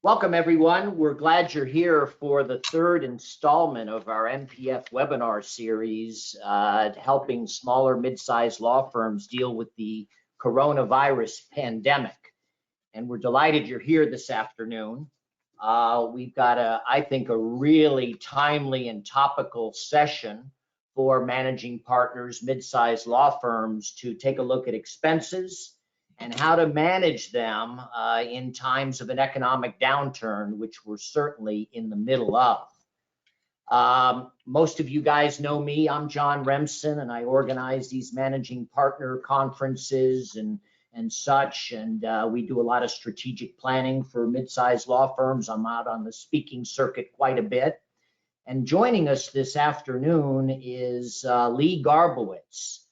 Welcome, everyone. We're glad you're here for the third installment of our MPF webinar series, helping smaller, mid-sized law firms deal with the coronavirus pandemic. And we're delighted you're here this afternoon. We've got, I think, a really timely and topical session for managing partners, mid-sized law firms to take a look at expenses and how to manage them in times of an economic downturn, which we're certainly in the middle of. Most of you guys know me. I'm John Remsen, and I organize these managing partner conferences and such, and we do a lot of strategic planning for mid-sized law firms. I'm out on the speaking circuit quite a bit. And joining us this afternoon is Lee Garbowitz.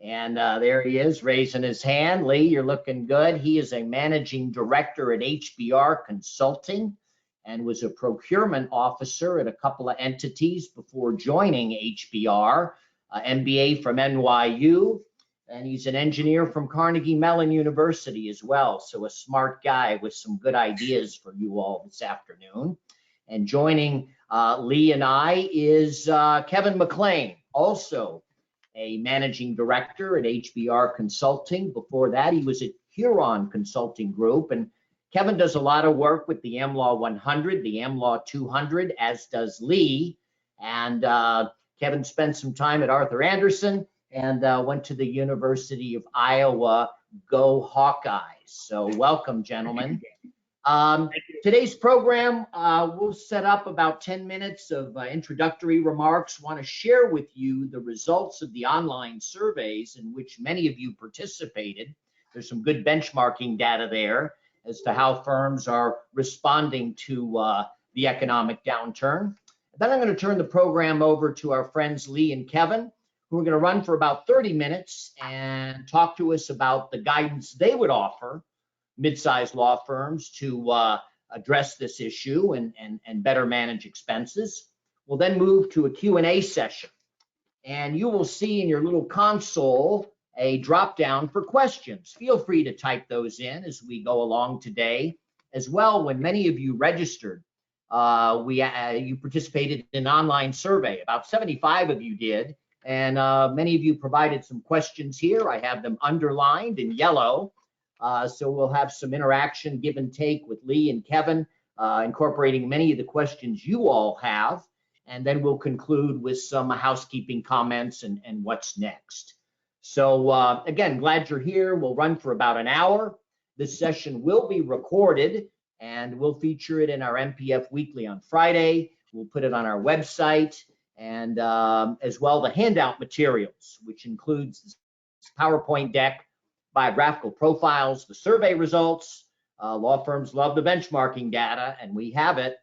And there he is, raising his hand. Lee, you're looking good. He is a managing director at HBR Consulting and was a procurement officer at a couple of entities before joining HBR, MBA from NYU, and he's an engineer from Carnegie Mellon University as well. So a smart guy with some good ideas for you all this afternoon. And joining Lee and I is Kevin McClean, also a managing director at HBR Consulting. Before that, he was at Huron Consulting Group. And Kevin does a lot of work with the AmLaw 100, the AmLaw 200, as does Lee. And Kevin spent some time at Arthur Andersen and went to the University of Iowa. Go Hawkeyes. So welcome, gentlemen. Today's program, we'll set up about 10 minutes of introductory remarks. Want to share with you the results of the online surveys in which many of you participated. There's some good benchmarking data there as to how firms are responding to the economic downturn. Then I'm going to turn the program over to our friends Lee and Kevin, who are going to run for about 30 minutes and talk to us about the guidance they would offer mid-sized law firms to address this issue and better manage expenses. We'll then move to a Q&A session. And you will see in your little console a drop down for questions. Feel free to type those in as we go along today. As well, when many of you registered, you participated in an online survey. About 75 of you did. And many of you provided some questions here. I have them underlined in yellow. So we'll have some interaction, give and take with Lee and Kevin, incorporating many of the questions you all have. And then we'll conclude with some housekeeping comments and what's next. So again, glad you're here. We'll run for about an hour. This session will be recorded and we'll feature it in our MPF Weekly on Friday. We'll put it on our website and as well the handout materials, which includes this PowerPoint deck, biographical profiles, the survey results. Law firms love the benchmarking data, and we have it,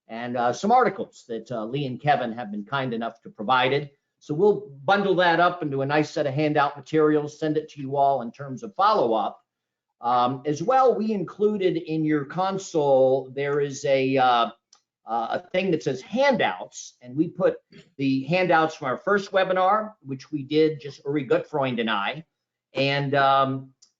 and some articles that Lee and Kevin have been kind enough to provide it. So we'll bundle that up into a nice set of handout materials, send it to you all in terms of follow-up. As well, we included in your console, there is a thing that says handouts, and we put the handouts from our first webinar, which we did, just Uri Gutfreund and I. And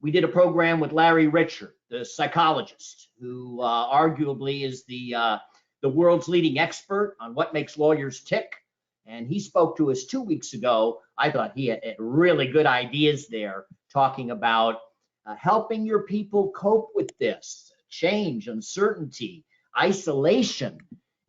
we did a program with Larry Richard, the psychologist, who arguably is the world's leading expert on what makes lawyers tick. And he spoke to us 2 weeks ago. I thought he had really good ideas there, talking about helping your people cope with this, change, uncertainty, isolation.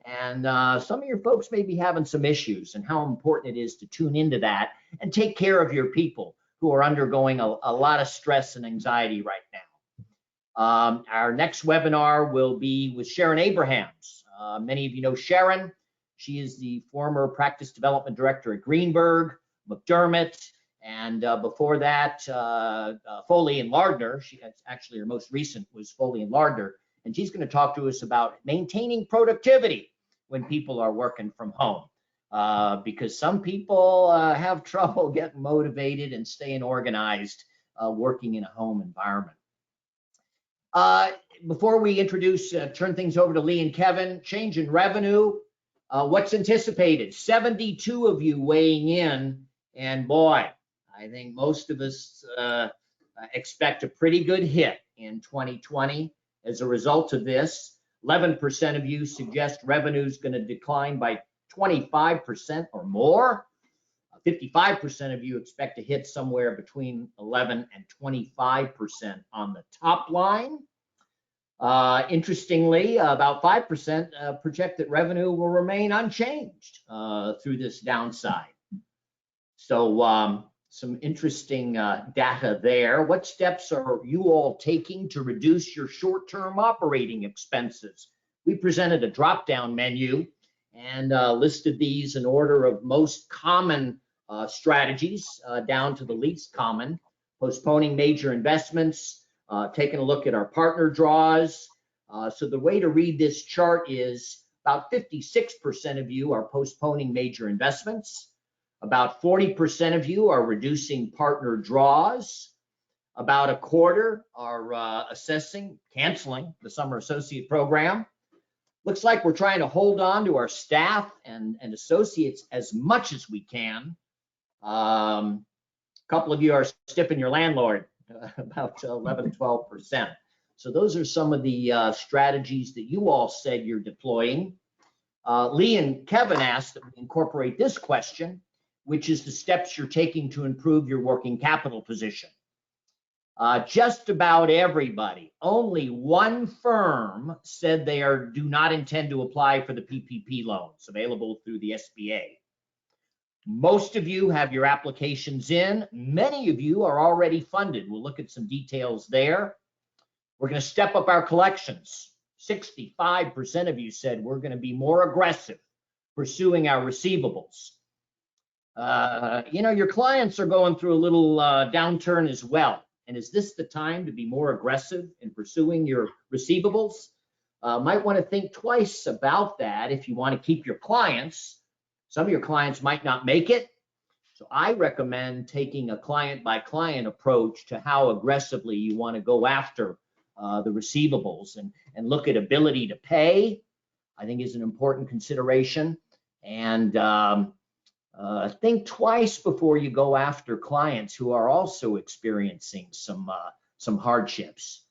And some of your folks may be having some issues, and how important it is to tune into that and take care of your people who are undergoing a lot of stress and anxiety right now. Our next webinar will be with Sharon Abrahams. Many of you know Sharon. She is the former practice development director at Greenberg, McDermott, and before that, Foley and Lardner. Actually, her most recent was Foley and Lardner, and she's going to talk to us about maintaining productivity when people are working from home. Because some people have trouble getting motivated and staying organized working in a home environment. Before we turn things over to Lee and Kevin, change in revenue, what's anticipated? 72 of you weighing in, and boy, I think most of us expect a pretty good hit in 2020 as a result of this. 11% of you suggest revenue is going to decline by 25% or more. 55% of you expect to hit somewhere between 11 and 25% on the top line. Interestingly, about 5% project that revenue will remain unchanged through this downside. So some interesting data there. What steps are you all taking to reduce your short-term operating expenses? We presented a drop-down menu and listed these in order of most common strategies down to the least common. Postponing major investments, taking a look at our partner draws. So the way to read this chart is about 56% of you are postponing major investments. About 40% of you are reducing partner draws. About a quarter are canceling the summer associate program. Looks like we're trying to hold on to our staff and associates as much as we can. A couple of you are stiffing your landlord, about 11, 12%. So those are some of the strategies that you all said you're deploying. Lee and Kevin asked that we incorporate this question, which is the steps you're taking to improve your working capital position. Just about everybody, only one firm said they do not intend to apply for the PPP loans available through the SBA. Most of you have your applications in. Many of you are already funded. We'll look at some details there. We're going to step up our collections. 65% of you said we're going to be more aggressive pursuing our receivables. Your clients are going through a little downturn as well. And is this the time to be more aggressive in pursuing your receivables? Might want to think twice about that if you want to keep your clients. Some of your clients might not make it. So I recommend taking a client-by-client approach to how aggressively you want to go after the receivables and look at ability to pay, I think is an important consideration. And think twice before you go after clients who are also experiencing some hardships.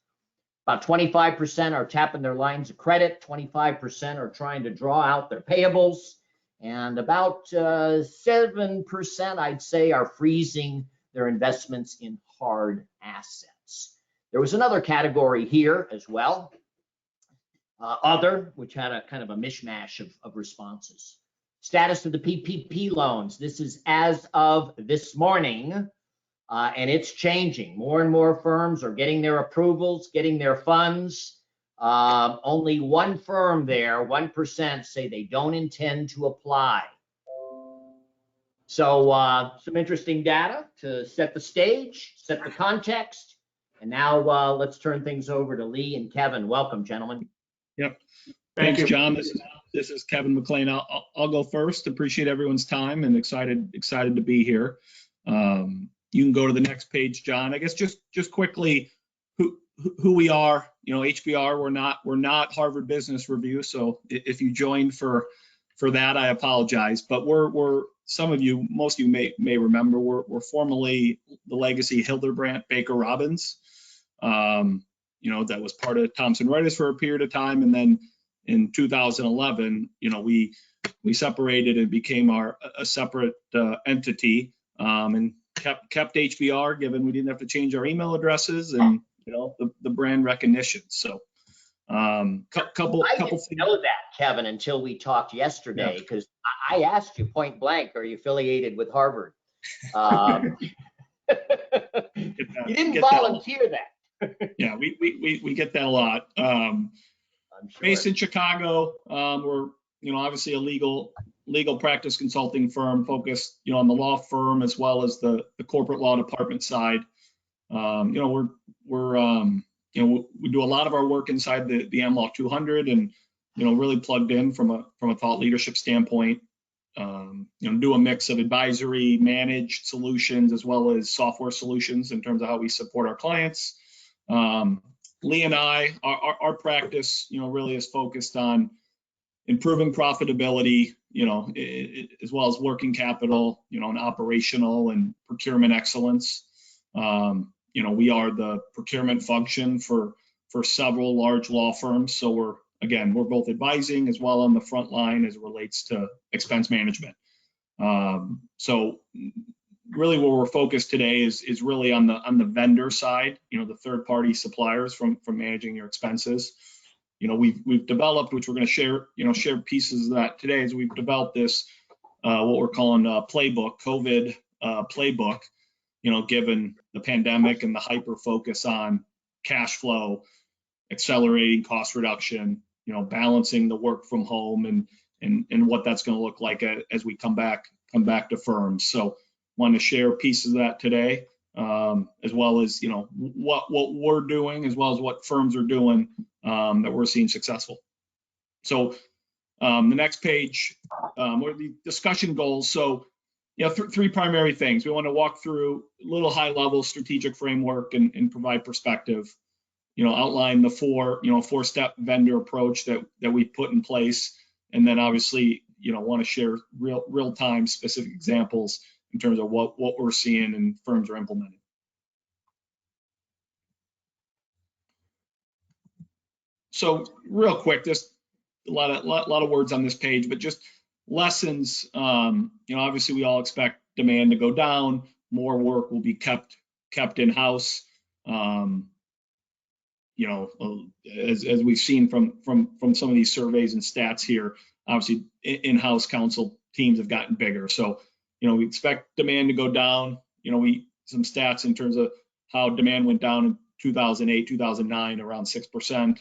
About 25% are tapping their lines of credit, 25% are trying to draw out their payables, and about 7%, I'd say, are freezing their investments in hard assets. There was another category here as well, other, which had a kind of a mishmash of responses. Status of the PPP loans. This is as of this morning, and it's changing. More and more firms are getting their approvals, getting their funds. Only one firm there, 1%, say they don't intend to apply. So some interesting data to set the stage, set the context. And now let's turn things over to Lee and Kevin. Welcome, gentlemen. Yep. Thanks, John. This is Kevin McClean. I'll go first. Appreciate everyone's time and excited to be here. You can go to the next page, John. I guess just quickly, who we are. HBR. We're not Harvard Business Review. So if you joined for that, I apologize. But we're most of you may remember we're formerly the legacy Hildebrandt Baker Robbins. That was part of Thomson Reuters for a period of time, and then in 2011, we separated and became a separate entity, and kept HBR, given we didn't have to change our email addresses and the brand recognition. So couple I didn't know that, Kevin, until we talked yesterday, because I asked you point blank, are you affiliated with Harvard? You didn't volunteer that. Yeah, we get that a lot. I'm sure. Based in Chicago, we're obviously a legal practice consulting firm focused on the law firm as well as the corporate law department side. We do a lot of our work inside the AmLaw 200 and really plugged in from a thought leadership standpoint. Do a mix of advisory, managed solutions as well as software solutions in terms of how we support our clients. Lee and I, our practice, really is focused on improving profitability, as well as working capital, and operational and procurement excellence. We are the procurement function for several large law firms, so we're again, we're both advising as well on the front line as it relates to expense management. So really where we're focused today is really on the vendor side, the third-party suppliers from managing your expenses. We've developed, which we're going to share pieces of that today, is we've developed this what we're calling a playbook, COVID playbook, given the pandemic and the hyper focus on cash flow, accelerating cost reduction, balancing the work from home and what that's going to look like as we come back to firms. So want to share pieces of that today, as well as what we're doing, as well as what firms are doing that we're seeing successful. So the next page are the discussion goals. So three primary things. We want to walk through a little high level strategic framework and provide perspective. Outline the four-step vendor approach that we put in place, and then obviously want to share real-time specific examples in terms of what we're seeing and firms are implementing. So real quick, just a lot of words on this page, but just lessons. Obviously we all expect demand to go down, more work will be kept in-house. As we've seen from some of these surveys and stats here, obviously in-house counsel teams have gotten bigger. So, we expect demand to go down. Some stats in terms of how demand went down in 2008, 2009, around 6%.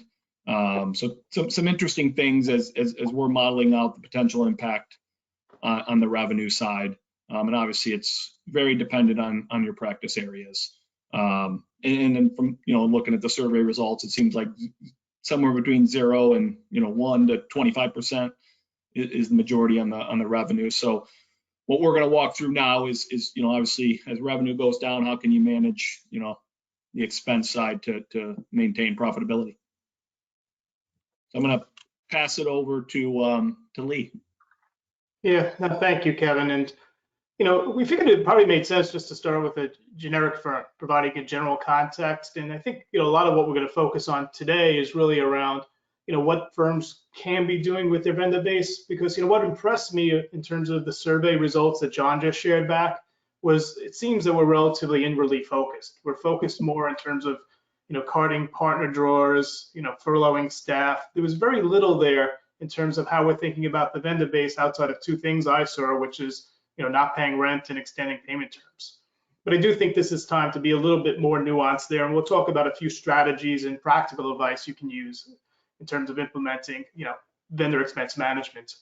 So some interesting things as we're modeling out the potential impact on the revenue side. And obviously it's very dependent on your practice areas. And then from looking at the survey results, it seems like somewhere between 0 and 1 to 25% is the majority on the revenue. So what we're going to walk through now is obviously as revenue goes down, how can you manage the expense side to maintain profitability? So I'm going to pass it over to Lee. Yeah, no, thank you, Kevin. And we figured it probably made sense just to start with a generic firm, providing a general context. And I think, a lot of what we're going to focus on today is really around, what firms can be doing with their vendor base. Because, what impressed me in terms of the survey results that John just shared back was it seems that we're relatively inwardly focused. We're focused more in terms of, carting partner drawers, furloughing staff. There was very little there in terms of how we're thinking about the vendor base outside of two things I saw, which is, not paying rent and extending payment terms. But I do think this is time to be a little bit more nuanced there. And we'll talk about a few strategies and practical advice you can use in terms of implementing, vendor expense management.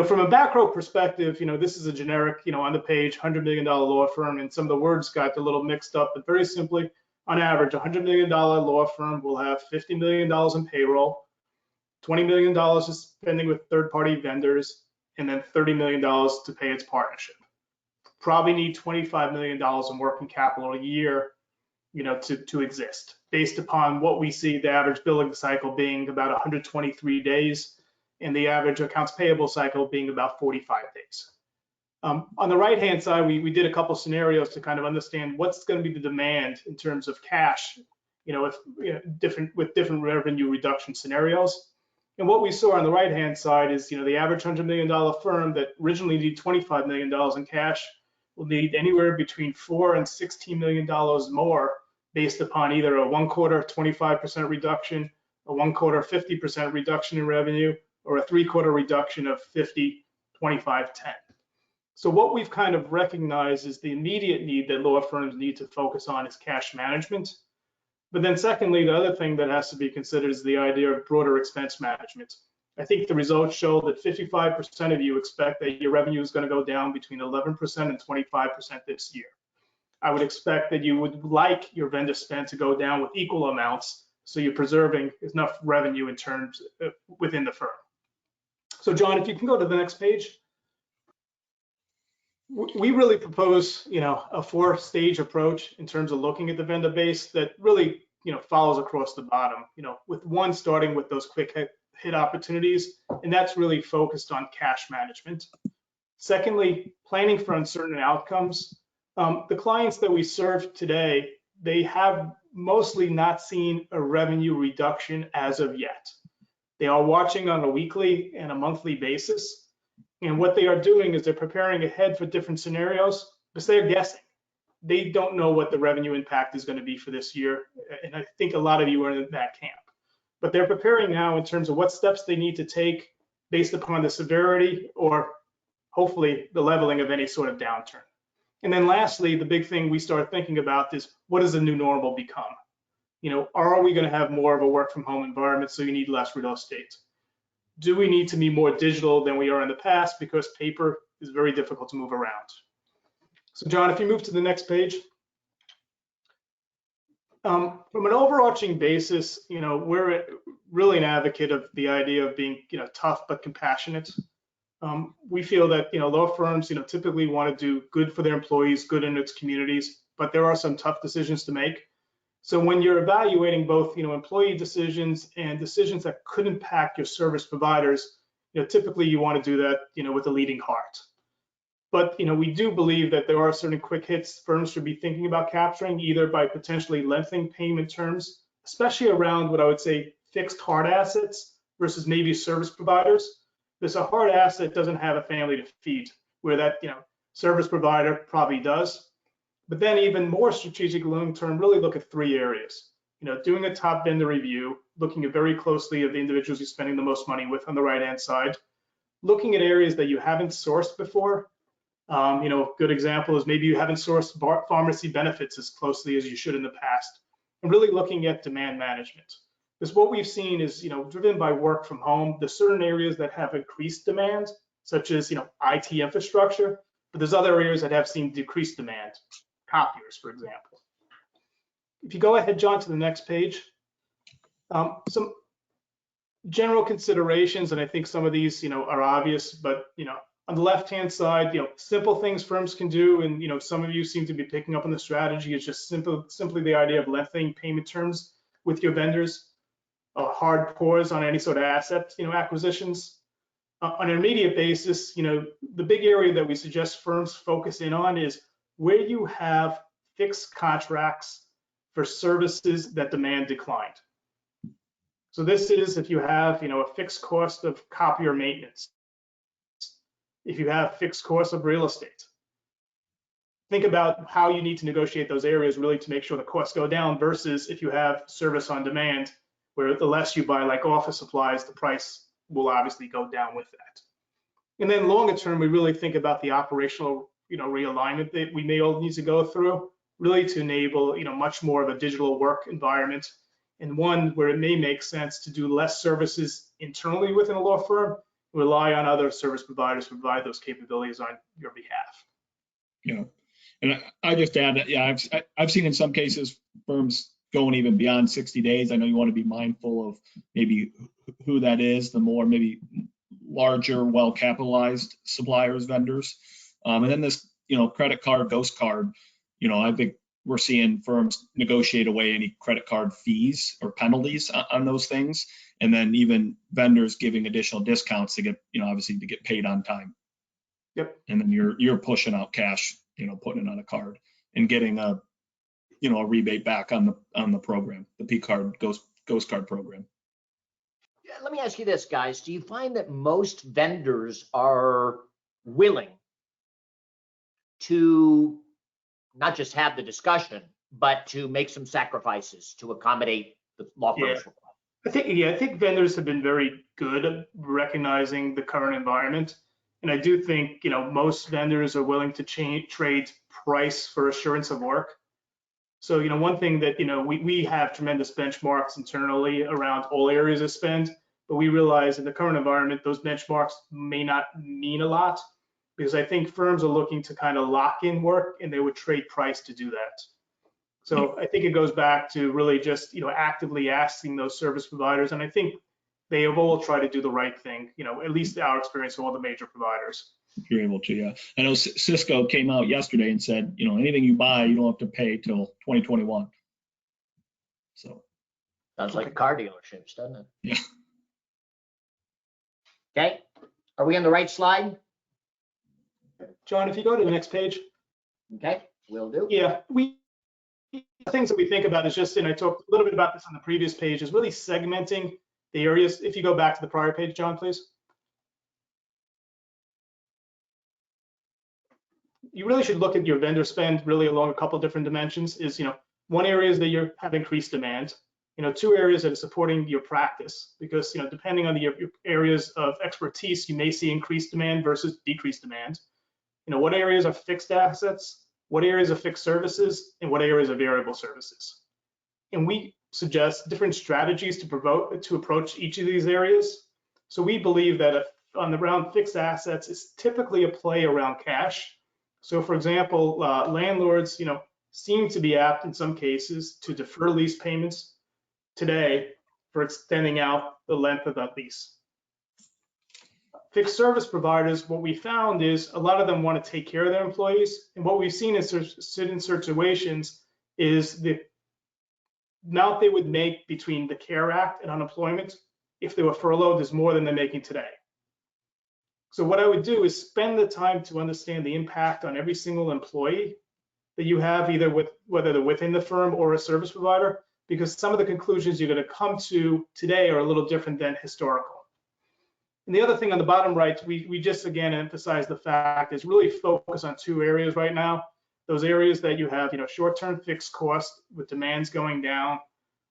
From a macro perspective, this is a generic, on the page, $100 million law firm, and some of the words got a little mixed up, but very simply, on average, a $100 million law firm will have $50 million in payroll, $20 million is spending with third-party vendors, and then $30 million to pay its partnership. Probably need $25 million in working capital a year, to exist, based upon what we see the average billing cycle being about 123 days, and the average accounts payable cycle being about 45 days. On the right-hand side, we did a couple scenarios to kind of understand what's going to be the demand in terms of cash, with different revenue reduction scenarios. And what we saw on the right-hand side is, the average $100 million firm that originally needed $25 million in cash will need anywhere between $4 and $16 million more, based upon either a 1/4 25% reduction, a 1/4 50% reduction in revenue, or a 3/4 reduction of 50, 25, 10. So what we've kind of recognized is the immediate need that law firms need to focus on is cash management. But then secondly, the other thing that has to be considered is the idea of broader expense management. I think the results show that 55% of you expect that your revenue is going to go down between 11% and 25% this year. I would expect that you would like your vendor spend to go down with equal amounts, so you're preserving enough revenue in terms within the firm. So John, if you can go to the next page. We really propose, a 4-stage approach in terms of looking at the vendor base that really, follows across the bottom, with one starting with those quick hit opportunities, and that's really focused on cash management. Secondly, planning for uncertain outcomes. The clients that we serve today, they have mostly not seen a revenue reduction as of yet. They are watching on a weekly and a monthly basis. And what they are doing is they're preparing ahead for different scenarios because they're guessing. They don't know what the revenue impact is going to be for this year. And I think a lot of you are in that camp. But they're preparing now in terms of what steps they need to take based upon the severity or hopefully the leveling of any sort of downturn. And then lastly, the big thing we start thinking about is what does the new normal become? You know, are we going to have more of a work from home environment so you need less real estate? Do we need to be more digital than we are in the past because paper is very difficult to move around? So John, if you move to the next page. From an overarching basis, you know, we're really an advocate of the idea of being, you know, tough but compassionate. We feel that, you know, law firms, you know, typically want to do good for their employees, good in its communities, but there are some tough decisions to make. So when you're evaluating both, you know, employee decisions and decisions that could impact your service providers, you know, typically you want to do that, you know, with a leading heart. But, you know, we do believe that there are certain quick hits firms should be thinking about capturing, either by potentially lengthening payment terms, especially around what I would say fixed hard assets versus maybe service providers. Because a hard asset doesn't have a family to feed, where that, you know, service provider probably does. But then even more strategic long-term, really look at three areas. You know, doing a top vendor review, looking at very closely at the individuals you're spending the most money with on the right-hand side, looking at areas that you haven't sourced before. You know, a good example is maybe you haven't sourced pharmacy benefits as closely as you should in the past, and really looking at demand management. Because what we've seen is, you know, driven by work from home, there's certain areas that have increased demand, such as, you know, IT infrastructure, but there's other areas that have seen decreased demand, copiers, for example. If you go ahead, John, to the next page, some general considerations, and I think some of these, you know, are obvious, but, you know, on the left-hand side, you know, simple things firms can do, and, you know, some of you seem to be picking up on the strategy, is just simply the idea of lengthening payment terms with your vendors, a hard pause on any sort of asset, you know, acquisitions. On an immediate basis, you know, the big area that we suggest firms focus in on is where you have fixed contracts for services that demand declined. So this is if you have, you know, a fixed cost of copier maintenance, if you have fixed costs of real estate. Think about how you need to negotiate those areas really to make sure the costs go down versus if you have service on demand, where the less you buy like office supplies, the price will obviously go down with that. And then longer term, we really think about the operational, you know, realignment that we may all need to go through, really to enable, you know, much more of a digital work environment, and one where it may make sense to do less services internally within a law firm, rely on other service providers to provide those capabilities on your behalf. Yeah, and I just add that, yeah, I've seen in some cases firms going even beyond 60 days. I know you want to be mindful of maybe who that is, the more maybe larger, well-capitalized suppliers, vendors. And then this, you know, credit card, ghost card, you know, I think we're seeing firms negotiate away any credit card fees or penalties on those things. And then even vendors giving additional discounts to get, you know, obviously to get paid on time. Yep. And then you're pushing out cash, you know, putting it on a card and getting a, you know, a rebate back on the program, the P card ghost card program. Yeah, let me ask you this, guys. Do you find that most vendors are willing to not just have the discussion, but to make some sacrifices to accommodate the law firm's requirements? I think vendors have been very good at recognizing the current environment. And I do think, you know, most vendors are willing to trade price for assurance of work. So, you know, one thing that, you know, we have tremendous benchmarks internally around all areas of spend, but we realize in the current environment, those benchmarks may not mean a lot, because I think firms are looking to kind of lock in work and they would trade price to do that. So I think it goes back to really just, you know, actively asking those service providers. And I think they have all tried to do the right thing, you know, at least our experience with all the major providers. If you're able to, yeah. I know Cisco came out yesterday and said, you know, anything you buy, you don't have to pay till 2021. So. Sounds like car dealerships, doesn't it? Yeah. Okay. Are we on the right slide? John, if you go to the next page. Okay, will do. Yeah, things that we think about is just, and I talked a little bit about this on the previous page, is really segmenting the areas, if you go back to the prior page, John, please. You really should look at your vendor spend really along a couple different dimensions. Is, one area is that you have increased demand. Two areas that are supporting your practice, because, depending on your areas of expertise, you may see increased demand versus decreased demand. What areas are fixed assets, what areas are fixed services, and what areas are variable services. And we suggest different strategies to approach each of these areas. So we believe that around fixed assets is typically a play around cash. So for example, landlords, seem to be apt in some cases to defer lease payments today for extending out the length of that lease. Fixed service providers, what we found is a lot of them want to take care of their employees. And what we've seen in certain situations is the amount they would make between the CARE Act and unemployment, if they were furloughed, is more than they're making today. So what I would do is spend the time to understand the impact on every single employee that you have, either whether they're within the firm or a service provider, because some of the conclusions you're going to come to today are a little different than historical. And the other thing on the bottom right, we just again emphasize the fact is really focus on two areas right now. Those areas that you have, short-term fixed costs with demands going down,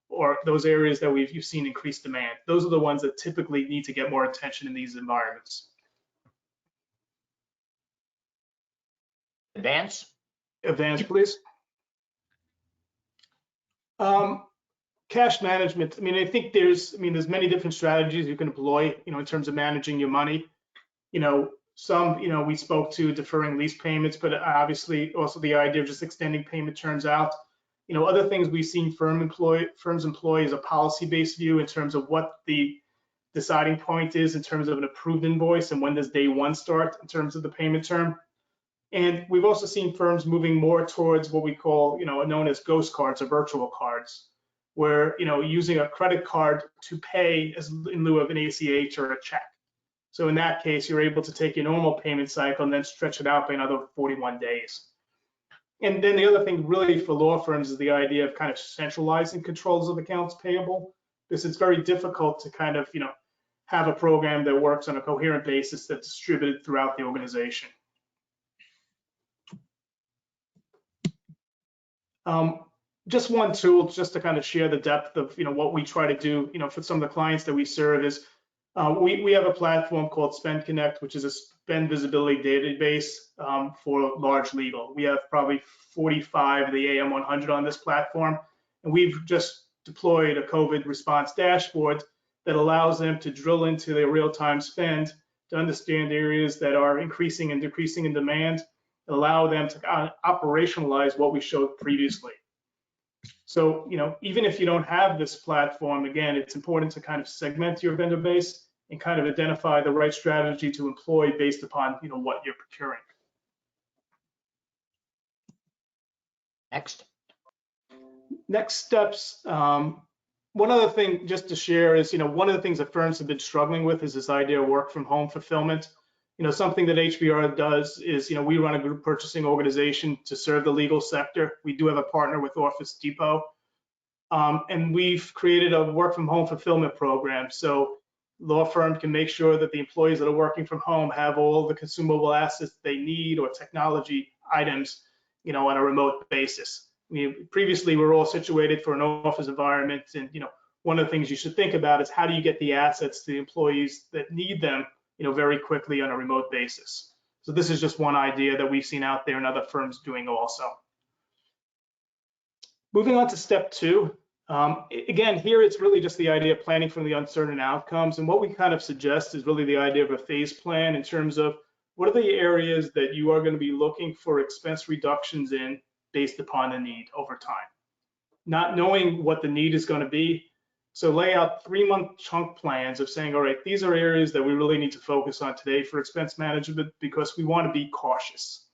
or those areas that you've seen increased demand. Those are the ones that typically need to get more attention in these environments. Advance, please. Cash management. I think there's many different strategies you can employ, in terms of managing your money. Some, we spoke to deferring lease payments, but obviously also the idea of just extending payment terms out. Other things we've seen firms employ is a policy-based view in terms of what the deciding point is in terms of an approved invoice and when does day one start in terms of the payment term. And we've also seen firms moving more towards what we call, known as ghost cards or virtual cards, where, using a credit card to pay as in lieu of an ACH or a check. So in that case, you're able to take your normal payment cycle and then stretch it out by another 41 days. And then the other thing really for law firms is the idea of kind of centralizing controls of accounts payable, because it's very difficult to kind of, have a program that works on a coherent basis that's distributed throughout the organization. Just one tool, just to kind of share the depth of what we try to do, for some of the clients that we serve is we have a platform called Spend Connect, which is a spend visibility database for large legal. We have probably 45 of the AM100 on this platform, and we've just deployed a COVID response dashboard that allows them to drill into their real-time spend to understand areas that are increasing and decreasing in demand, allow them to operationalize what we showed previously. So, even if you don't have this platform, again, it's important to kind of segment your vendor base and kind of identify the right strategy to employ based upon, what you're procuring. Next steps. One other thing just to share is, one of the things that firms have been struggling with is this idea of work from home fulfillment. Something that HBR does is, we run a group purchasing organization to serve the legal sector. We do have a partner with Office Depot, and we've created a work from home fulfillment program. So law firm can make sure that the employees that are working from home have all the consumable assets they need or technology items, on a remote basis. Previously, we were all situated for an office environment, and, one of the things you should think about is how do you get the assets to the employees that need them, very quickly on a remote basis. So this is just one idea that we've seen out there and other firms doing also. Moving on to step two. Again, here it's really just the idea of planning for the uncertain outcomes. And what we kind of suggest is really the idea of a phase plan in terms of what are the areas that you are going to be looking for expense reductions in based upon the need over time. Not knowing what the need is going to be. So lay out 3-month chunk plans of saying, all right, these are areas that we really need to focus on today for expense management because we want to be cautious.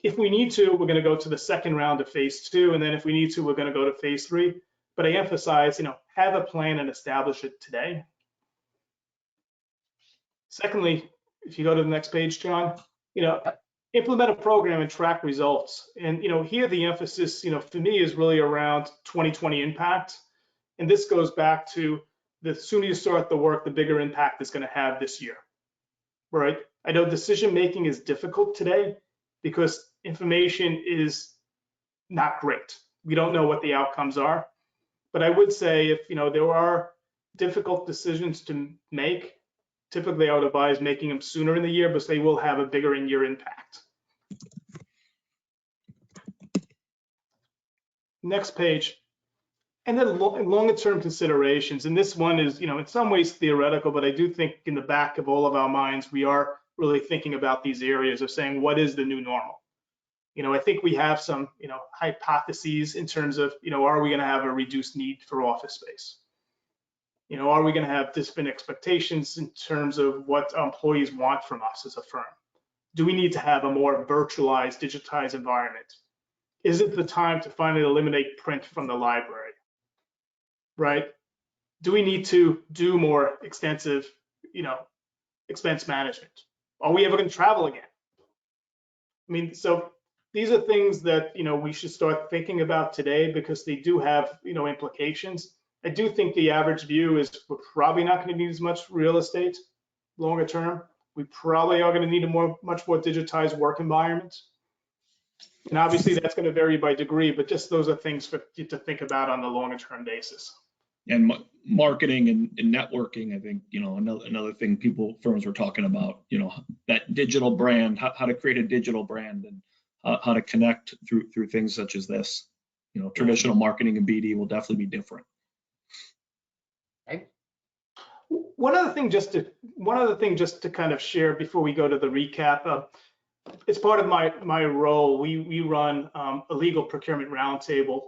If we need to, we're going to go to the second round of phase 2. And then if we need to, we're going to go to phase 3. But I emphasize, have a plan and establish it today. Secondly, if you go to the next page, John, implement a program and track results. And, here the emphasis, for me is really around 2020 impact. And this goes back to the sooner you start the work, the bigger impact it's going to have this year, right? I know decision making is difficult today because information is not great. We don't know what the outcomes are. But I would say if there are difficult decisions to make, typically I would advise making them sooner in the year because they will have a bigger in-year impact. Next page. And then longer term considerations. And this one is, in some ways theoretical, but I do think in the back of all of our minds, we are really thinking about these areas of saying, what is the new normal? I think we have some, hypotheses in terms of, are we going to have a reduced need for office space? Are we going to have different expectations in terms of what employees want from us as a firm? Do we need to have a more virtualized, digitized environment? Is it the time to finally eliminate print from the library? Right? Do we need to do more extensive, expense management? Are we ever going to travel again? I mean, so these are things that, we should start thinking about today because they do have, implications. I do think the average view is we're probably not going to need as much real estate longer term. We probably are going to need a much more digitized work environment. And obviously that's going to vary by degree, but just those are things for you to think about on the longer term basis. And marketing and networking, I think, another thing firms were talking about, that digital brand, how to create a digital brand and how to connect through things such as this. Traditional marketing and BD will definitely be different. Okay. One other thing just to kind of share before we go to the recap. It's part of my role. We run a legal procurement roundtable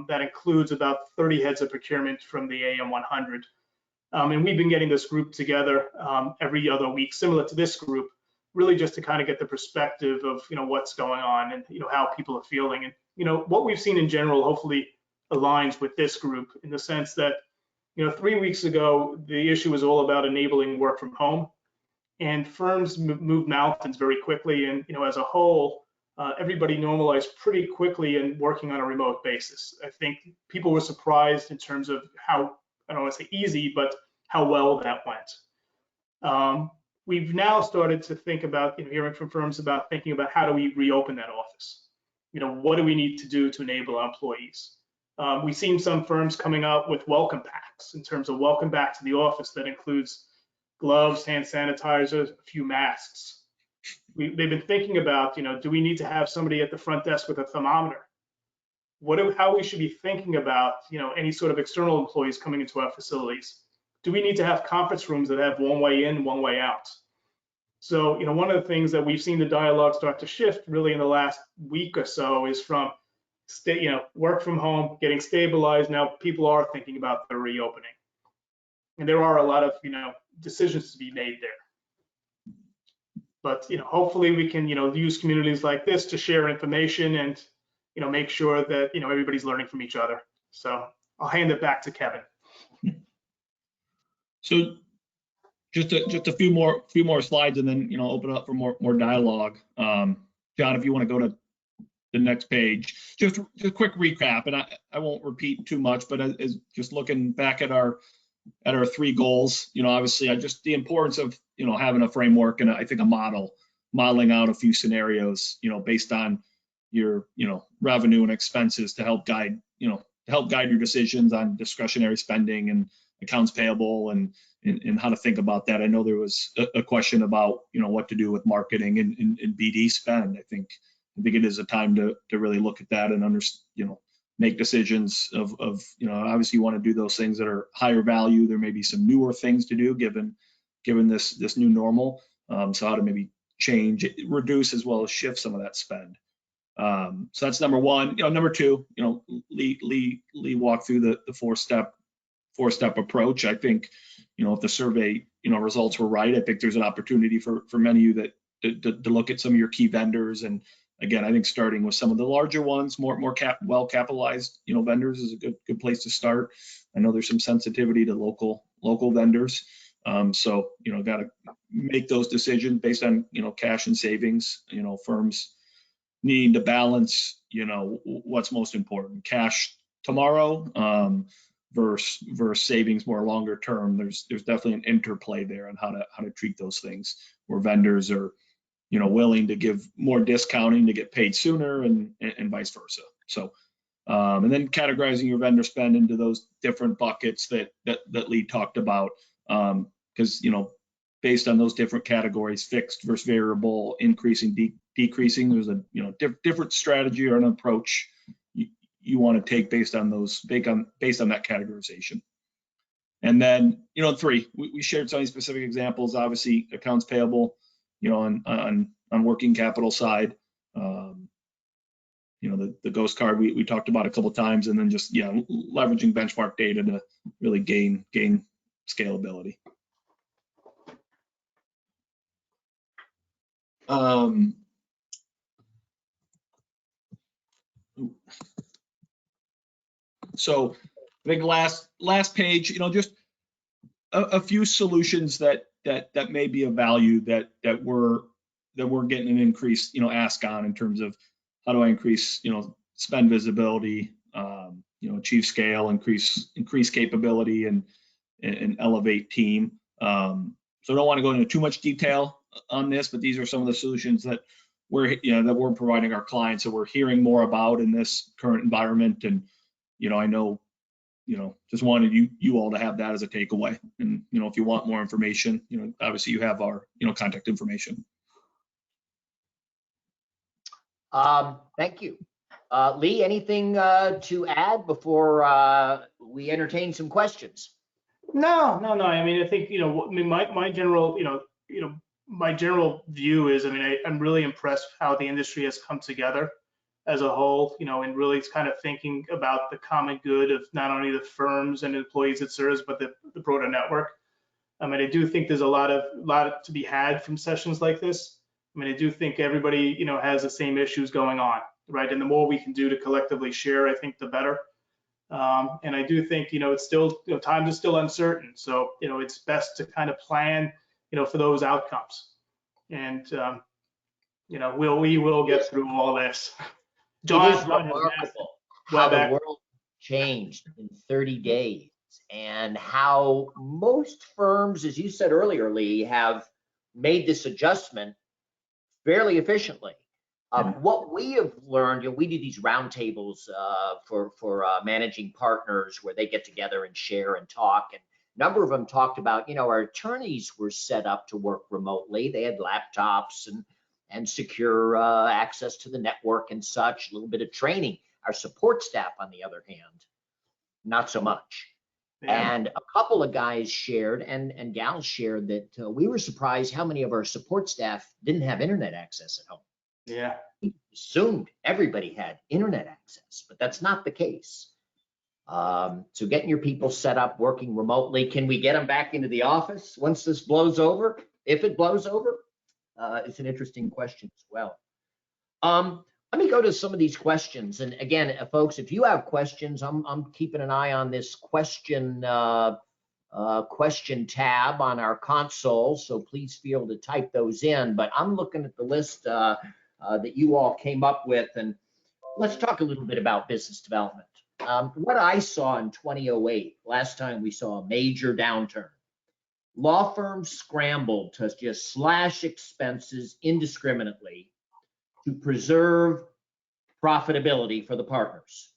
that includes about 30 heads of procurement from the AM 100. And we've been getting this group together every other week, similar to this group, really just to kind of get the perspective of what's going on and how people are feeling. And what we've seen in general hopefully aligns with this group in the sense that 3 weeks ago the issue was all about enabling work from home. And firms move mountains very quickly, and as a whole, everybody normalized pretty quickly in working on a remote basis. I think people were surprised in terms of how, I don't want to say easy, but how well that went. We've now started to think about, hearing from firms about thinking about how do we reopen that office? What do we need to do to enable our employees? We've seen some firms coming out with welcome packs in terms of welcome back to the office that includes gloves, hand sanitizers, a few masks. They've been thinking about, do we need to have somebody at the front desk with a thermometer? How we should be thinking about, any sort of external employees coming into our facilities? Do we need to have conference rooms that have one way in, one way out? So, one of the things that we've seen the dialogue start to shift really in the last week or so is from work from home, getting stabilized. Now people are thinking about the reopening. And there are a lot of, decisions to be made there. But, hopefully we can, use communities like this to share information and, make sure that, everybody's learning from each other. So I'll hand it back to Kevin. So just a few more slides and then, open up for more dialogue. John, if you want to go to the next page, just a quick recap, and I won't repeat too much, but as just looking back at our 3 goals, obviously just the importance of, having a framework and I think modeling out a few scenarios, based on your, revenue and expenses to help guide your decisions on discretionary spending and accounts payable and how to think about that. I know there was a question about, what to do with marketing and BD spend. I think it is a time to really look at that and make decisions of obviously you want to do those things that are higher value. There may be some newer things to do given this new normal. So how to maybe change, reduce as well as shift some of that spend. So that's number one. Number two, Lee walked through the four-step approach. I think, if the survey, results were right, I think there's an opportunity for many of you to look at some of your key vendors. And again, I think starting with some of the larger ones, more well-capitalized, vendors is a good place to start. I know there's some sensitivity to local vendors. So, got to make those decisions based on, cash and savings, firms needing to balance, what's most important, cash tomorrow versus savings more longer term. There's definitely an interplay there on how to treat those things, where vendors are, you know, willing to give more discounting to get paid sooner, and vice versa. So, and then categorizing your vendor spend into those different buckets that Lee talked about, because, you know, based on those different categories, fixed versus variable, increasing, decreasing, there's a, you know, different strategy or an approach you want to take based on those, based on that categorization. And then, you know, 3, we shared some specific examples. Obviously, accounts payable, you know, on working capital side, you know, the ghost card we talked about a couple of times, and then just, yeah, leveraging benchmark data to really gain scalability. So I think last page, you know, just a few solutions that may be of value that we're getting an increased, you know, ask on, in terms of how do I increase, you know, spend visibility, you know, achieve scale, increase capability, and elevate team. So I don't want to go into too much detail on this, but these are some of the solutions that we're providing our clients, that we're hearing more about in this current environment. And, you know, I know, you know, just wanted you all to have that as a takeaway. And, you know, if you want more information, you know, obviously you have our, you know, contact information. Thank you. Lee, anything to add before we entertain some questions? No. I mean, I think, you know, I mean, my general, my general view is, I mean, I'm really impressed how the industry has come together as a whole, you know, and really it's kind of thinking about the common good of not only the firms and employees it serves, but the broader network. I mean, I do think there's a lot to be had from sessions like this. I mean, I do think everybody, you know, has the same issues going on, right? And the more we can do to collectively share, I think the better. And I do think, you know, it's still, you know, times are still uncertain. So, you know, it's best to kind of plan, you know, for those outcomes. And, you know, we will get through all this. It is remarkable how the world changed in 30 days, and how most firms, as you said earlier, Lee, have made this adjustment fairly efficiently. What we have learned, you know, we do these roundtables for managing partners, where they get together and share and talk. And a number of them talked about, you know, our attorneys were set up to work remotely. They had laptops and secure access to the network and such, a little bit of training. Our support staff, on the other hand, not so much. Yeah. And a couple of guys shared and gals shared that we were surprised how many of our support staff didn't have internet access at home. Yeah. We assumed everybody had internet access, but that's not the case. So getting your people set up working remotely, can we get them back into the office once this blows over? If it blows over? It's an interesting question as well. Let me go to some of these questions. And again, folks, if you have questions, I'm keeping an eye on this question tab on our console, so please feel to type those in. But I'm looking at the list that you all came up with, and let's talk a little bit about business development. What I saw in 2008, last time we saw a major downturn, law firms scrambled to just slash expenses indiscriminately to preserve profitability for the partners.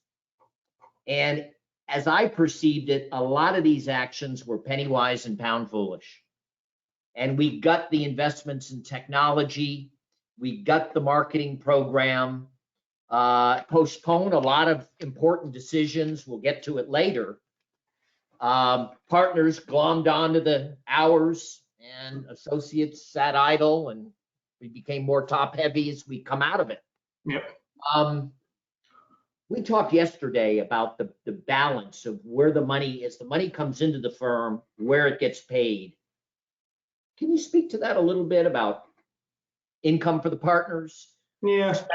And as I perceived it, a lot of these actions were penny wise and pound foolish. And we got the investments in technology, we got the marketing program, postponed a lot of important decisions. We'll get to it later. Partners glommed onto the hours, and associates sat idle, and we became more top heavy as we come out of it. Yep. We talked yesterday about the balance of where the money is. The money comes into the firm, where it gets paid. Can you speak to that a little bit about income for the partners? Yeah. Expenses?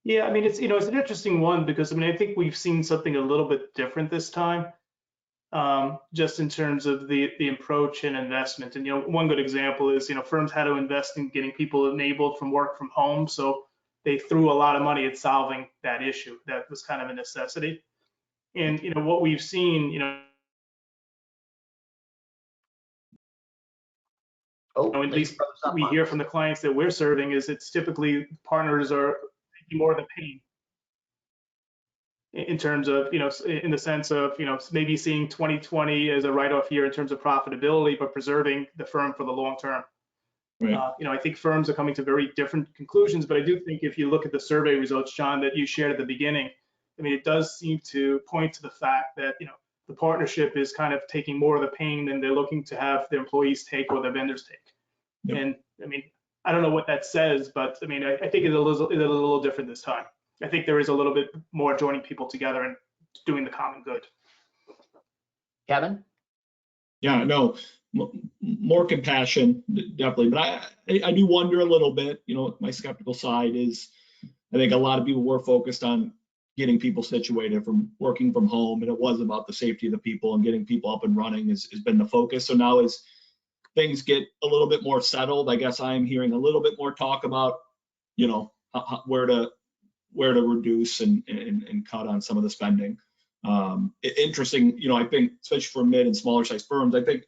Yeah, I mean, it's, you know, it's an interesting one, because I mean, I think we've seen something a little bit different this time, just in terms of the approach and investment. And, you know, one good example is, you know, firms had to invest in getting people enabled from work from home. So they threw a lot of money at solving that issue. That was kind of a necessity. And what we've seen, at least we hear from the clients that we're serving, is it's typically partners are taking more of the pain in terms of, in the sense of, maybe seeing 2020 as a write-off year in terms of profitability, but preserving the firm for the long term. Right. I think firms are coming to very different conclusions, but I do think if you look at the survey results, John, that you shared at the beginning, I mean, it does seem to point to the fact that, the partnership is kind of taking more of the pain than they're looking to have their employees take or their vendors take. Yep. And I mean, I don't know what that says, but I mean, I think it's a little different this time. I think there is a little bit more joining people together and doing the common good. Kevin? Yeah, no, more compassion, definitely. But I do wonder a little bit, my skeptical side is, I think a lot of people were focused on getting people situated from working from home, and it was about the safety of the people and getting people up and running has been the focus. So now as things get a little bit more settled, I guess I'm hearing a little bit more talk about, where to reduce and cut on some of the spending. Interesting, I think, especially for mid and smaller size firms, I think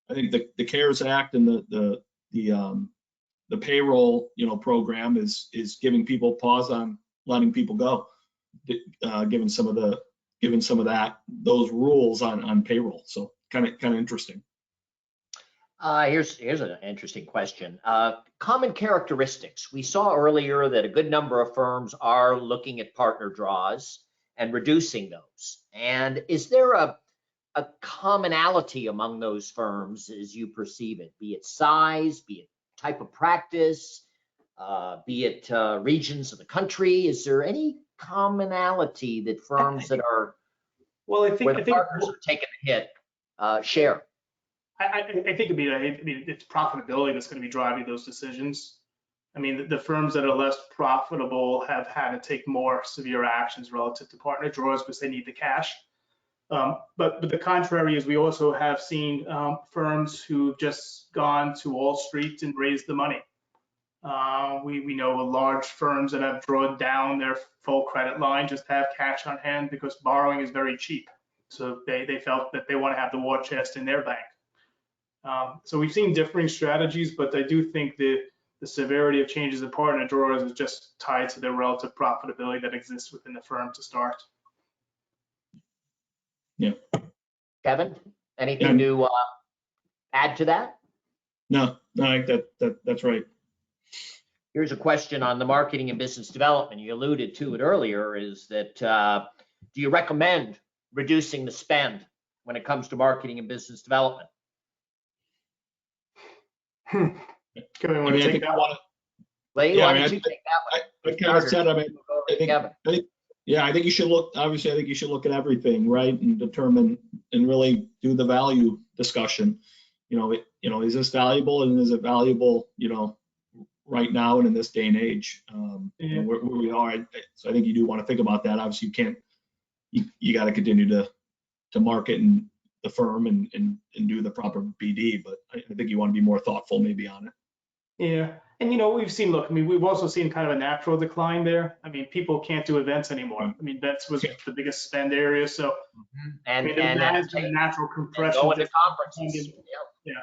the CARES Act and the payroll, program is giving people pause on letting people go, given some of those rules on payroll. So kind of interesting. Here's an interesting question. Common characteristics. We saw earlier that a good number of firms are looking at partner draws and reducing those. And is there a commonality among those firms as you perceive it, be it size, be it type of practice, be it regions of the country? Is there any commonality that firms that are where the partners are taking the hit share? I think it's profitability that's going to be driving those decisions. I mean, the firms that are less profitable have had to take more severe actions relative to partner draws because they need the cash. But the contrary is we also have seen firms who've just gone to Wall Street and raised the money. We know large firms that have drawn down their full credit line just to have cash on hand because borrowing is very cheap. So they felt that they want to have the war chest in their bank. So we've seen differing strategies, but I do think the severity of changes in partner draws is just tied to the relative profitability that exists within the firm to start. Yeah. Kevin, anything to add to that? No, I think that's right. Here's a question on the marketing and business development. You alluded to it earlier, is that do you recommend reducing the spend when it comes to marketing and business development? Kevin, want to take that one? Why don't you take that one? I think you should look, obviously, I think you should look at everything, right? And determine and really do the value discussion. Is this valuable, and is it valuable, right now and in this day and age, where we are. So I think you do want to think about that. Obviously, you got to continue to market and the firm and do the proper BD, but I think you want to be more thoughtful maybe on it. Yeah, and we've seen, we've also seen kind of a natural decline there. I mean, people can't do events anymore. I mean, events was the biggest spend area, so and that has been a natural compression. Going to conferences. Yeah.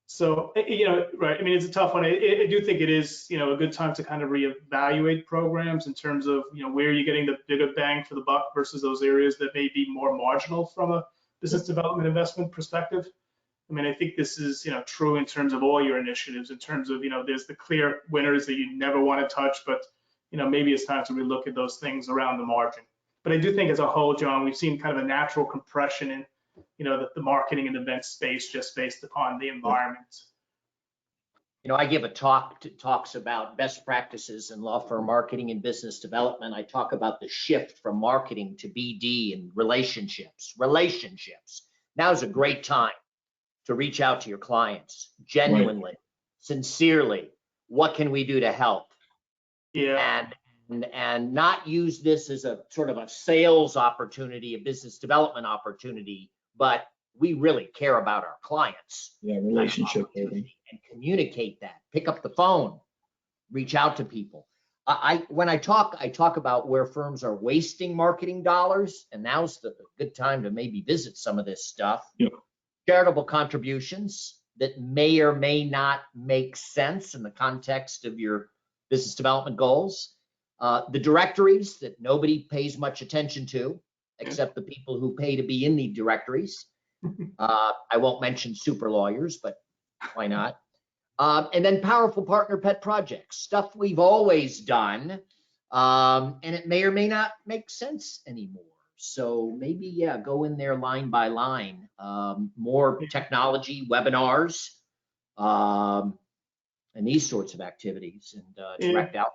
So, right. I mean, it's a tough one. I do think it is, a good time to kind of reevaluate programs in terms of, where you're getting the bigger bang for the buck versus those areas that may be more marginal from a business development investment perspective. I mean, I think this is, true in terms of all your initiatives, in terms of, there's the clear winners that you never want to touch, but, maybe it's time to relook at those things around the margin. But I do think as a whole, John, we've seen kind of a natural compression in, the marketing and event space just based upon the environment. I give a talk that talks about best practices in law firm marketing and business development. I talk about the shift from marketing to BD and relationships. Now's a great time to reach out to your clients genuinely, sincerely. What can we do to help? Yeah. And not use this as a sort of a sales opportunity, a business development opportunity, but we really care about our clients. Yeah, relationship building. And communicate that. Pick up the phone, reach out to people. When I talk about where firms are wasting marketing dollars, and now's the good time to maybe visit some of this stuff. Yep. Charitable contributions that may or may not make sense in the context of your business development goals. The directories that nobody pays much attention to, except the people who pay to be in the directories. I won't mention super lawyers, but why not? And then powerful partner pet projects, stuff we've always done, and it may or may not make sense anymore. So maybe, yeah, go in there line by line. More technology, webinars, and these sorts of activities, and direct out.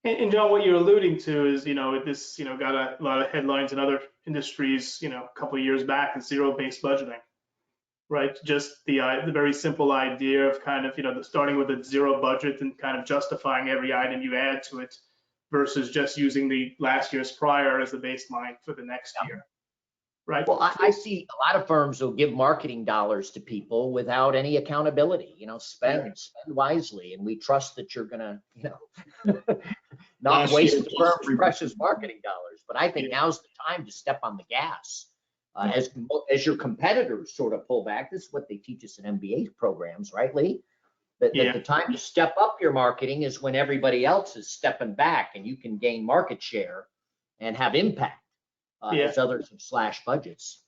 And John, what you're alluding to is, this, got a lot of headlines in other industries, a couple of years back, is zero-based budgeting. Right, just the very simple idea of kind of starting with a zero budget and kind of justifying every item you add to it, versus just using the last year's prior as the baseline for the next year. Right. Well, I see a lot of firms will give marketing dollars to people without any accountability. Spend wisely, and we trust that you're gonna not waste the firm's precious marketing dollars. But I think now's the time to step on the gas. As your competitors sort of pull back. This is what they teach us in MBA programs, right, Lee? That the time to step up your marketing is when everybody else is stepping back, and you can gain market share and have impact as others have slashed budgets.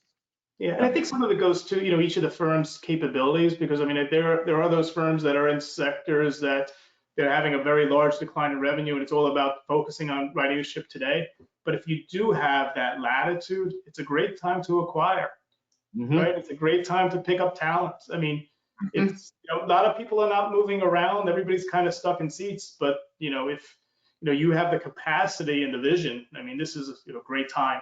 Yeah, and I think some of it goes to each of the firm's capabilities, because there are those firms that are in sectors that they're having a very large decline in revenue, and it's all about focusing on writing a ship today. But if you do have that latitude, it's a great time to acquire, right? It's a great time to pick up talent. It's a lot of people are not moving around. Everybody's kind of stuck in seats. But if you have the capacity and the vision, this is a great time.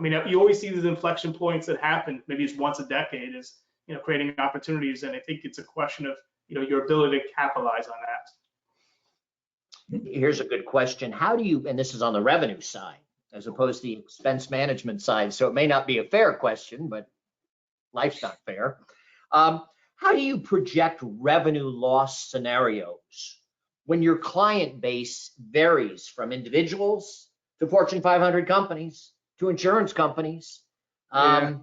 You always see these inflection points that happen. Maybe it's once a decade, is creating opportunities, and I think it's a question of your ability to capitalize on that. Here's a good question. How do you, and this is on the revenue side, as opposed to the expense management side. So it may not be a fair question, but life's not fair. How do you project revenue loss scenarios when your client base varies from individuals to Fortune 500 companies to insurance companies? Give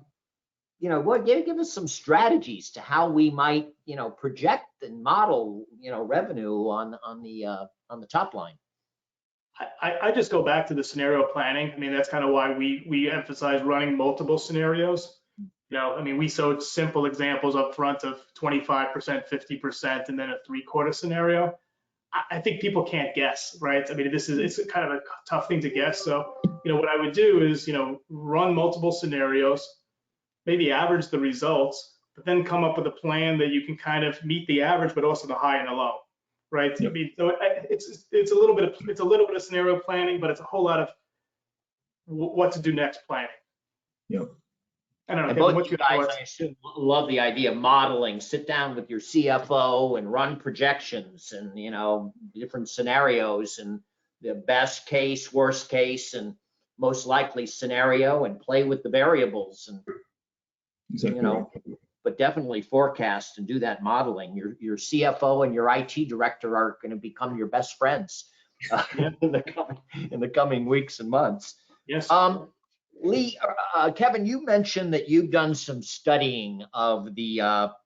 us some strategies to how we might, project and model, revenue on the top line. I just go back to the scenario planning. That's kind of why we emphasize running multiple scenarios. We showed simple examples up front of 25%, 50%, and then a 3/4 scenario. I think people can't guess, right? It's kind of a tough thing to guess. So, what I would do is, run multiple scenarios, maybe average the results, but then come up with a plan that you can kind of meet the average, but also the high and the low. Right. Yep. So it's a little bit of scenario planning, but it's a whole lot of what to do next planning. Yep. I don't know. Both of you guys, I assume, love the idea of modeling. Sit down with your CFO and run projections and different scenarios and the best case, worst case, and most likely scenario, and play with the variables and Exactly. But definitely forecast and do that modeling. Your CFO and your IT director are going to become your best friends in the coming weeks and months. Yes. Lee, Kevin, you mentioned that you've done some studying of the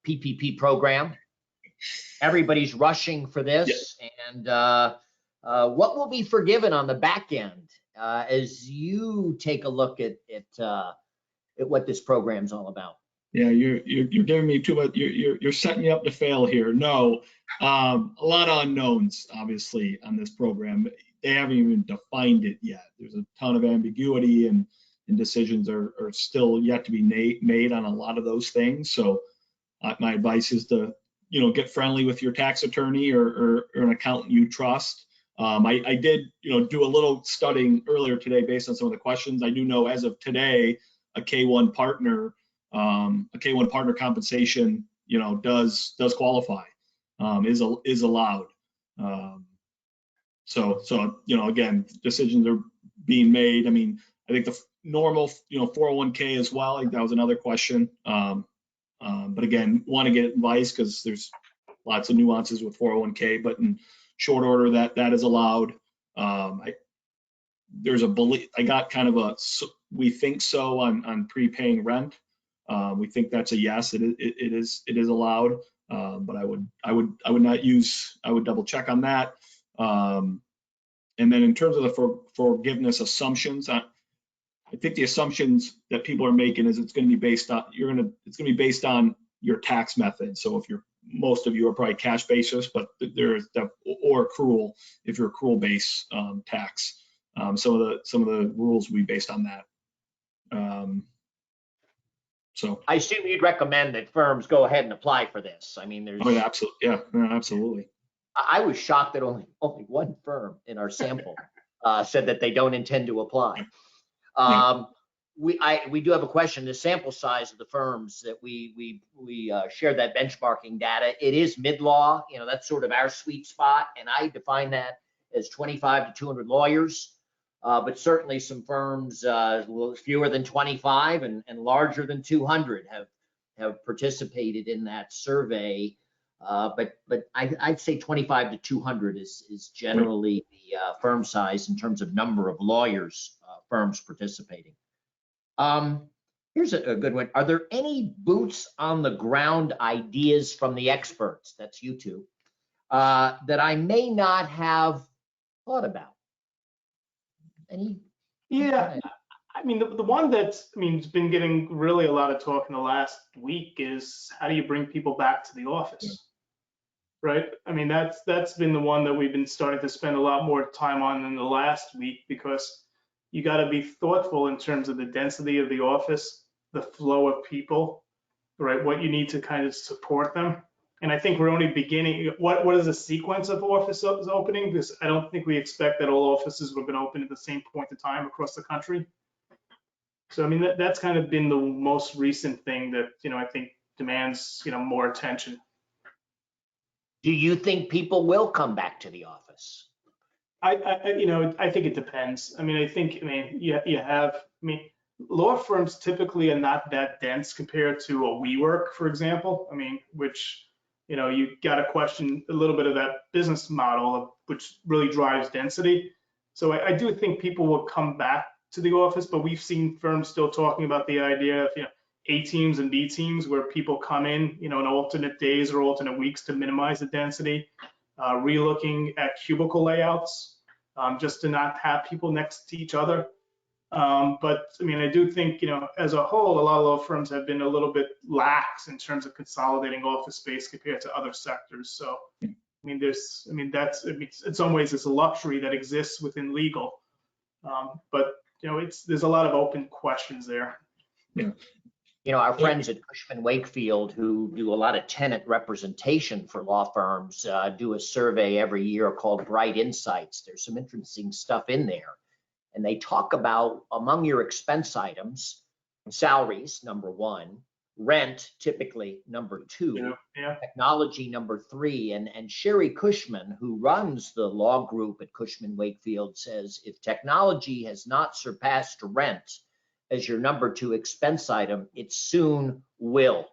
PPP program. Everybody's rushing for this, and what will be forgiven on the back end as you take a look at what this program's all about? Yeah, you're giving me too much. You're setting me up to fail here. No, a lot of unknowns, obviously, on this program. They haven't even defined it yet. There's a ton of ambiguity, and decisions are still yet to be made on a lot of those things. So my advice is to, get friendly with your tax attorney or an accountant you trust. I did, do a little studying earlier today based on some of the questions. I do know as of today, a K1 partner compensation, does qualify, is allowed. So again, decisions are being made. I think the normal, 401k as well. I think that was another question. But again, want to get advice because there's lots of nuances with 401k, but in short order that is allowed. There's a belief, I got kind of a, we think so on prepaying rent. We think that's a yes, it is allowed. But I would not use, I would double check on that. And then in terms of the forgiveness assumptions, I think the assumptions that people are making is it's going to be based on, it's going to be based on your tax method. So if most of you are probably cash basis, but there's or accrual, if you're accrual based tax. Some of the rules will be based on that. So I assume you'd recommend that firms go ahead and apply for this. I mean, there's. Oh, yeah, absolutely. Yeah, absolutely. I was shocked that only one firm in our sample said that they don't intend to apply. We do have a question. The sample size of the firms that we shared that benchmarking data, it is mid-law. You know, that's sort of our sweet spot, and I define that as 25 to 200 lawyers. But certainly some firms fewer than 25 and larger than 200 have participated in that survey. But I'd say 25 to 200 is generally the firm size in terms of number of lawyers, firms participating. Here's a good one. Are there any boots on the ground ideas from the experts, that's you two, that I may not have thought about? Any? Yeah, I mean, the one that's, I mean, it's been getting really a lot of talk in the last week is how do you bring people back to the office, right? I mean, that's been the one that we've been starting to spend a lot more time on in the last week, because you got to be thoughtful in terms of the density of the office, the flow of people, right? What you need to kind of support them. And I think we're only beginning. What is the sequence of office opening? Because I don't think we expect that all offices were going to open at the same point in time across the country. So I mean, that's kind of been the most recent thing that, you know, I think demands, you know, more attention. Do you think people will come back to the office? You know, I think it depends. I mean, you have, I mean, law firms typically are not that dense compared to a WeWork, for example. I mean, which, you know, you got to question a little bit of that business model, which really drives density. So I do think people will come back to the office, but we've seen firms still talking about the idea of, you know, A teams and B teams where people come in, you know, in alternate days or alternate weeks to minimize the density, relooking at cubicle layouts, just to not have people next to each other. But I mean, I do think, you know, as a whole, a lot of law firms have been a little bit lax in terms of consolidating office space compared to other sectors. So, I mean, in some ways it's a luxury that exists within legal. But, you know, there's a lot of open questions there. Yeah. You know, our friends at Cushman Wakefield, who do a lot of tenant representation for law firms, do a survey every year called Bright Insights. There's some interesting stuff in there. And they talk about, among your expense items, salaries, number one, rent, typically number two, technology, number three. And Sherry Cushman, who runs the law group at Cushman Wakefield, says if technology has not surpassed rent as your number two expense item, it soon will.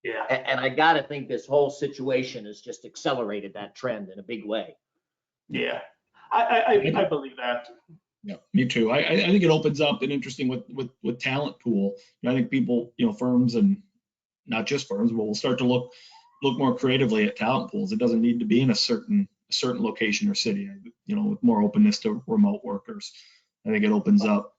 Yeah. And I got to think this whole situation has just accelerated that trend in a big way. Yeah, I believe that. Yeah, me too. I think it opens up an interesting with talent pool. I think people, you know, firms and not just firms, but we'll start to look more creatively at talent pools. It doesn't need to be in a certain location or city. You know, with more openness to remote workers, I think it opens up,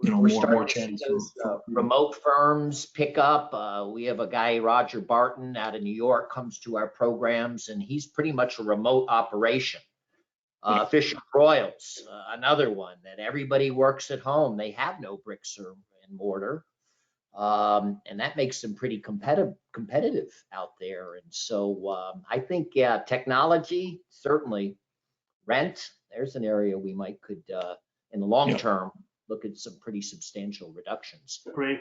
you know, more chance for remote firms pick up. We have a guy, Roger Barton, out of New York, comes to our programs, and he's pretty much a remote operation. Fisher Royals, another one that everybody works at home. They have no bricks or mortar, and that makes them pretty competitive out there. And so I think, yeah, technology, certainly. Rent, there's an area we could in the long term look at some pretty substantial reductions. Great.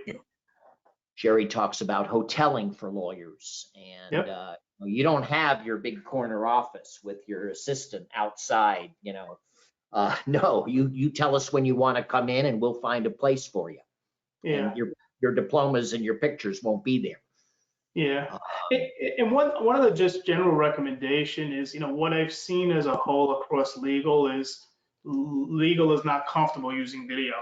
Jerry talks about hoteling for lawyers, and you don't have your big corner office with your assistant outside, you know. No, you tell us when you want to come in and we'll find a place for you. Yeah. And your diplomas and your pictures won't be there. Yeah. And one of the just general recommendation is, what I've seen as a whole across legal is not comfortable using the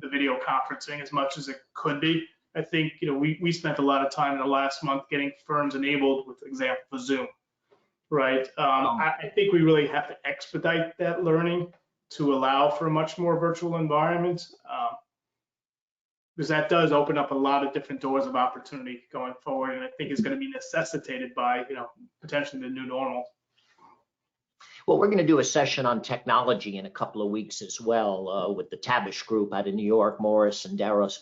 video conferencing as much as it could be. I think, we spent a lot of time in the last month getting firms enabled with example for Zoom, right? I think we really have to expedite that learning to allow for a much more virtual environment. Because that does open up a lot of different doors of opportunity going forward, and I think is going to be necessitated by, potentially the new normal. Well, we're going to do a session on technology in a couple of weeks as well with the Tabish Group out of New York, Morris and Daros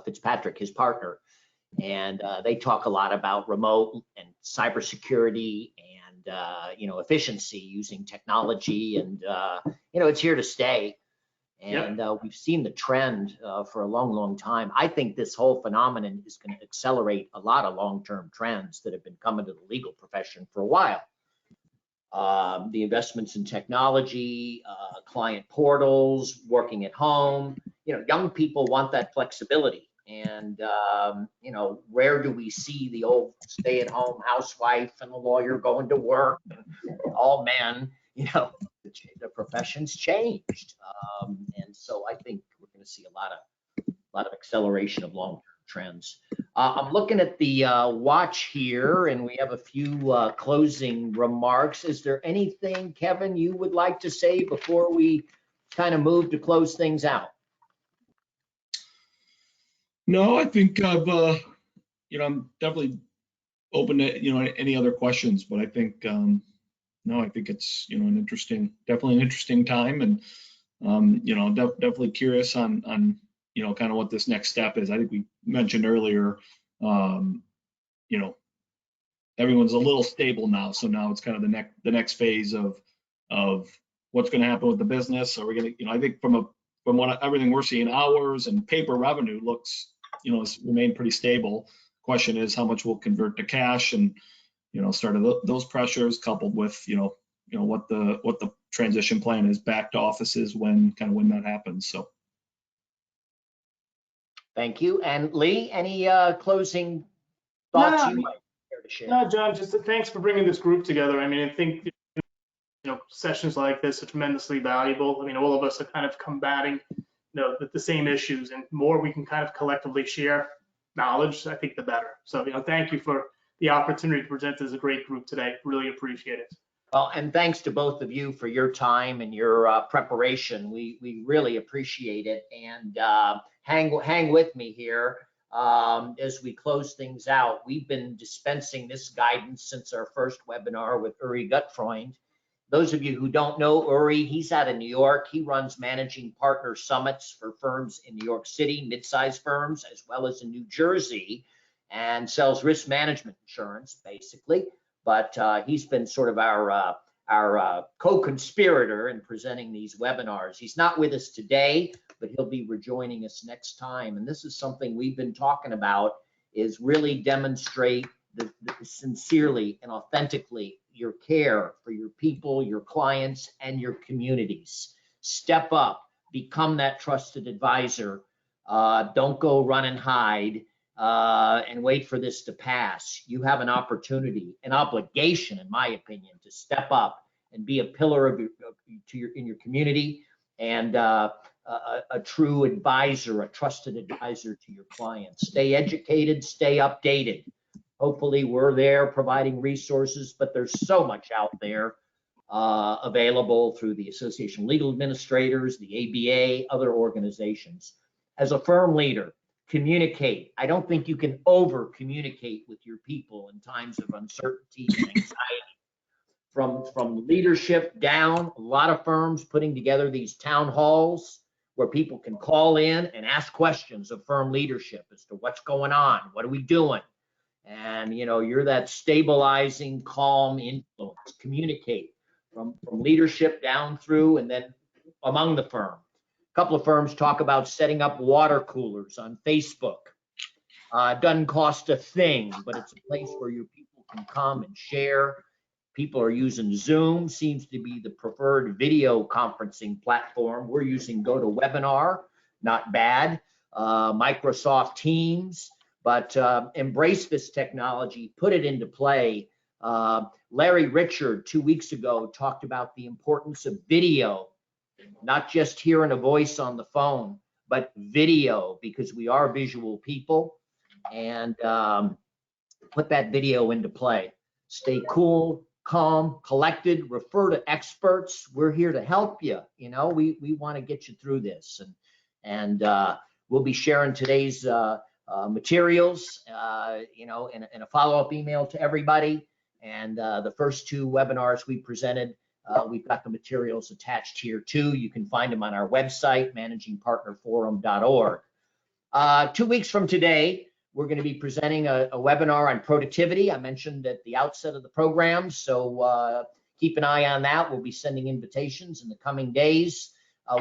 Fitzpatrick, his partner. And they talk a lot about remote and cybersecurity and, efficiency using technology. And, it's here to stay. And we've seen the trend for a long, long time. I think this whole phenomenon is going to accelerate a lot of long-term trends that have been coming to the legal profession for a while. The investments in technology, client portals, working at home. Young people want that flexibility. And, where do we see the old stay-at-home housewife and the lawyer going to work and all men? The profession's changed. And so I think we're going to see a lot of acceleration of long-term trends. I'm looking at the watch here, and we have a few closing remarks. Is there anything, Kevin, you would like to say before we kind of move to close things out? No, I think I'm definitely open to, any other questions, but I think, I think it's, definitely an interesting time, and, definitely curious on, kind of what this next step is. I think we mentioned earlier, everyone's a little stable now. So now it's kind of the next phase of what's going to happen with the business. Are we going to, I think from everything we're seeing, hours and paper revenue looks, has remained pretty stable. Question is how much will convert to cash, and, sort of those pressures coupled with, what the transition plan is back to offices when that happens. So. Thank you. And Lee, any closing thoughts you might care to share? No, John, just thanks for bringing this group together. I mean, I think, sessions like this are tremendously valuable. I mean, all of us are kind of combating, the same issues, and more we can kind of collectively share knowledge, I think the better. So, thank you for the opportunity to present as a great group today. Really appreciate it. Well, and thanks to both of you for your time and your preparation. We really appreciate it. And hang with me here as we close things out. We've been dispensing this guidance since our first webinar with Uri Gutfreund. Those of you who don't know Uri, he's out of New York. He runs managing partner summits for firms in New York City, mid-sized firms, as well as in New Jersey, and sells risk management insurance, basically. But he's been sort of our co-conspirator in presenting these webinars. He's not with us today, but he'll be rejoining us next time. And this is something we've been talking about, is really demonstrate sincerely and authentically your care for your people, your clients, and your communities. Step up, become that trusted advisor. Don't go run and hide and wait for this to pass. You have an opportunity, an obligation, in my opinion, to step up and be a pillar in your community, and a true advisor, a trusted advisor to your clients. Stay educated, stay updated. Hopefully we're there providing resources, but there's so much out there available through the Association of Legal Administrators, the ABA, other organizations. As a firm leader, communicate. I don't think you can over communicate with your people in times of uncertainty and anxiety. From leadership down, a lot of firms putting together these town halls where people can call in and ask questions of firm leadership as to what's going on, what are we doing? And you're that stabilizing, calm influence. Communicate from leadership down through and then among the firm. A couple of firms talk about setting up water coolers on Facebook. Doesn't cost a thing, but it's a place where your people can come and share. People are using Zoom, seems to be the preferred video conferencing platform. We're using GoToWebinar, not bad. Microsoft Teams. but embrace this technology, put it into play. Larry Richard 2 weeks ago talked about the importance of video, not just hearing a voice on the phone, but video, because we are visual people, and put that video into play. Stay cool, calm, collected, refer to experts. We're here to help you. You know, we want to get you through this, and we'll be sharing today's materials, you know, in a follow-up email to everybody. And the first 2 webinars we presented, we've got the materials attached here too. You can find them on our website, managingpartnerforum.org. 2 weeks from today, we're going to be presenting a webinar on productivity. I mentioned at the outset of the program, so keep an eye on that. We'll be sending invitations in the coming days.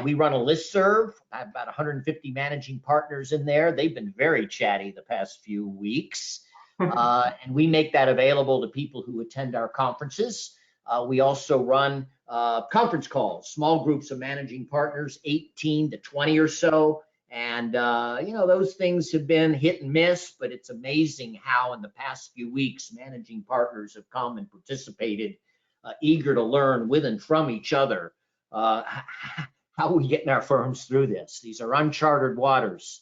We run a listserv. I have about 150 managing partners in there. They've been very chatty the past few weeks. And we make that available to people who attend our conferences. We also run conference calls, small groups of managing partners, 18 to 20 or so. And, you know, those things have been hit and miss, but it's amazing how in the past few weeks, managing partners have come and participated, eager to learn with and from each other. How are we getting our firms through this? These are uncharted waters,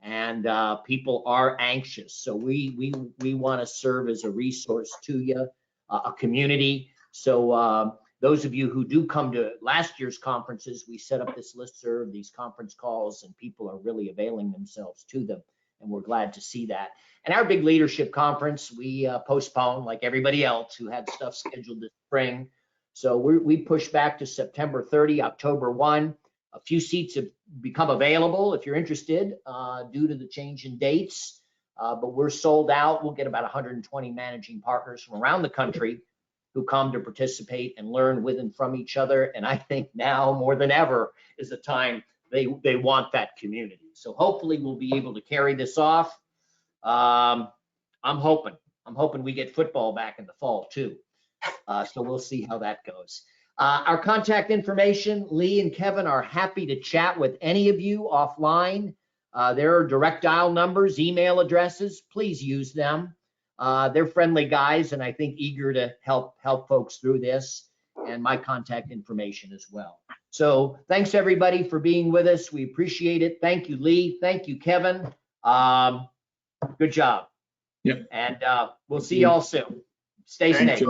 and people are anxious. So we want to serve as a resource to you, a community. So those of you who do come to last year's conferences, we set up this listserv, these conference calls, and people are really availing themselves to them, and we're glad to see that. And our big leadership conference, we postponed like everybody else who had stuff scheduled this spring. So we pushed back to September 30, October 1. A few seats have become available if you're interested due to the change in dates, but we're sold out. We'll get about 120 managing partners from around the country who come to participate and learn with and from each other. And I think now more than ever is the time they want that community. So hopefully we'll be able to carry this off. I'm hoping we get football back in the fall too. So we'll see how that goes. Our contact information, Lee and Kevin are happy to chat with any of you offline. There are direct dial numbers, email addresses. Please use them. They're friendly guys, and I think eager to help folks through this, and my contact information as well. So thanks everybody for being with us. We appreciate it. Thank you, Lee. Thank you, Kevin. Good job. Yep. And we'll see you all soon. Stay safe.